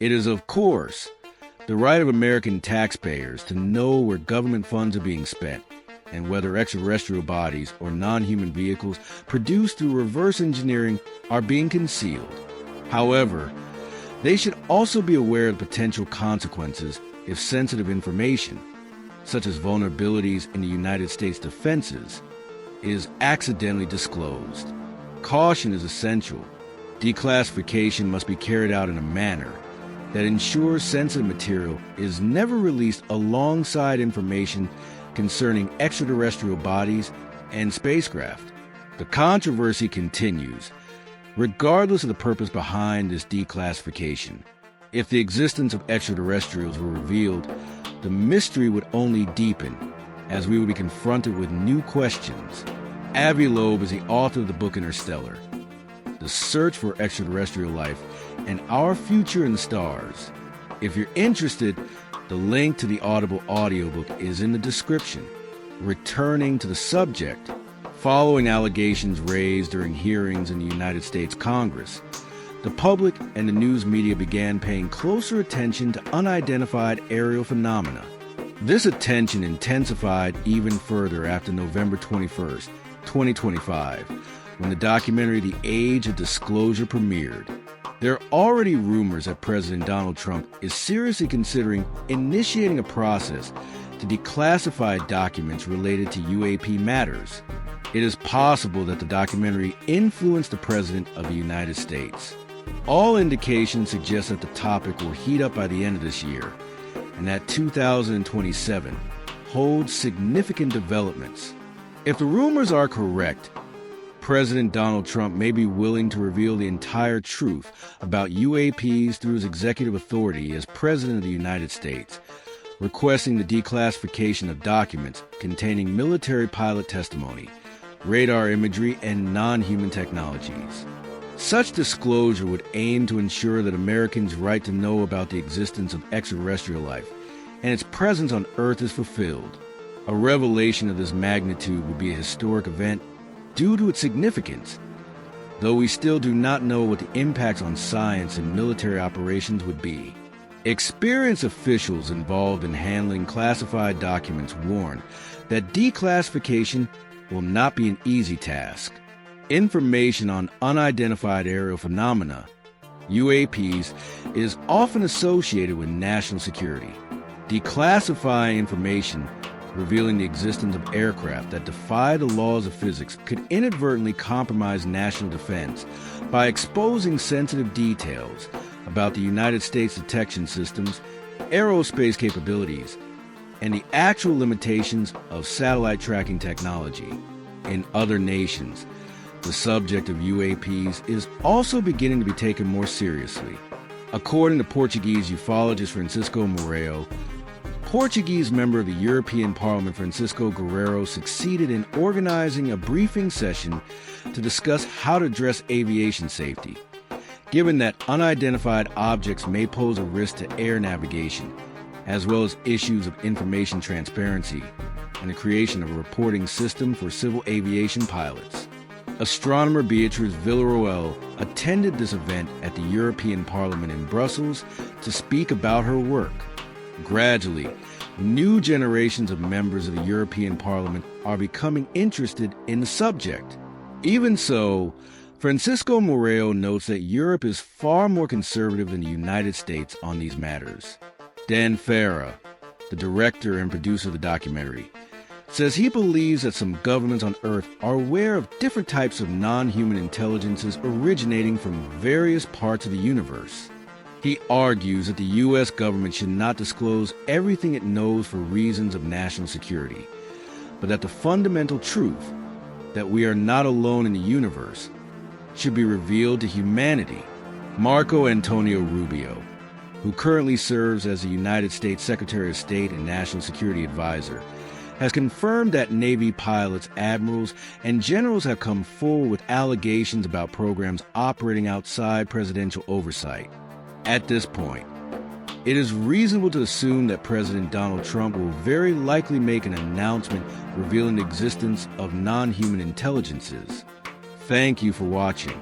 It is, of course, the right of American taxpayers to know where government funds are being spent and whether extraterrestrial bodies or non-human vehicles produced through reverse engineering are being concealed. However, they should also be aware of potential consequences if sensitive information, such as vulnerabilities in the United States defenses, is accidentally disclosed. Caution is essential. Declassification must be carried out in a manner that ensures sensitive material is never released alongside information concerning extraterrestrial bodies and spacecraft. The controversy continues, regardless of the purpose behind this declassification. If the existence of extraterrestrials were revealed, the mystery would only deepen as we would be confronted with new questions. Loeb is the author of the book Interstellar, The Search for Extraterrestrial Life and Our Future in the Stars. If you're interested, the link to the Audible audiobook is in the description. Returning to the subject, following allegations raised during hearings in the United States Congress, the public and the news media began paying closer attention to unidentified aerial phenomena. This attention intensified even further after November 21st, 2025, when the documentary The Age of Disclosure premiered. There are already rumors that President Donald Trump is seriously considering initiating a process to declassify documents related to UAP matters. It is possible that the documentary influenced the President of the United States. All indications suggest that the topic will heat up by the end of this year, and that 2027 holds significant developments. If the rumors are correct, President Donald Trump may be willing to reveal the entire truth about UAPs through his executive authority as President of the United States, requesting the declassification of documents containing military pilot testimony, radar imagery, and non-human technologies. Such disclosure would aim to ensure that Americans' right to know about the existence of extraterrestrial life and its presence on Earth is fulfilled. A revelation of this magnitude would be a historic event due to its significance, though we still do not know what the impacts on science and military operations would be. Experienced officials involved in handling classified documents warn that declassification will not be an easy task. Information on unidentified aerial phenomena, UAPs, is often associated with national security. Declassifying information revealing the existence of aircraft that defy the laws of physics could inadvertently compromise national defense by exposing sensitive details about the United States detection systems, aerospace capabilities, and the actual limitations of satellite tracking technology. In other nations, the subject of UAPs is also beginning to be taken more seriously. According to Portuguese ufologist Francisco Mourão, Portuguese member of the European Parliament Francisco Guerreiro succeeded in organizing a briefing session to discuss how to address aviation safety, given that unidentified objects may pose a risk to air navigation, as well as issues of information transparency and the creation of a reporting system for civil aviation pilots. Astronomer Beatriz Villarroel attended this event at the European Parliament in Brussels to speak about her work. Gradually, new generations of members of the European Parliament are becoming interested in the subject. Even so, Francisco Mourão notes that Europe is far more conservative than the United States on these matters. Dan Farah, the director and producer of the documentary, says he believes that some governments on Earth are aware of different types of non-human intelligences originating from various parts of the universe. He argues that the U.S. government should not disclose everything it knows for reasons of national security, but that the fundamental truth, that we are not alone in the universe, should be revealed to humanity. Marco Antonio Rubio, who currently serves as the United States Secretary of State and National Security Advisor, has confirmed that Navy pilots, admirals, and generals have come forward with allegations about programs operating outside presidential oversight. At this point, it is reasonable to assume that President Donald Trump will very likely make an announcement revealing the existence of non-human intelligences. Thank you for watching.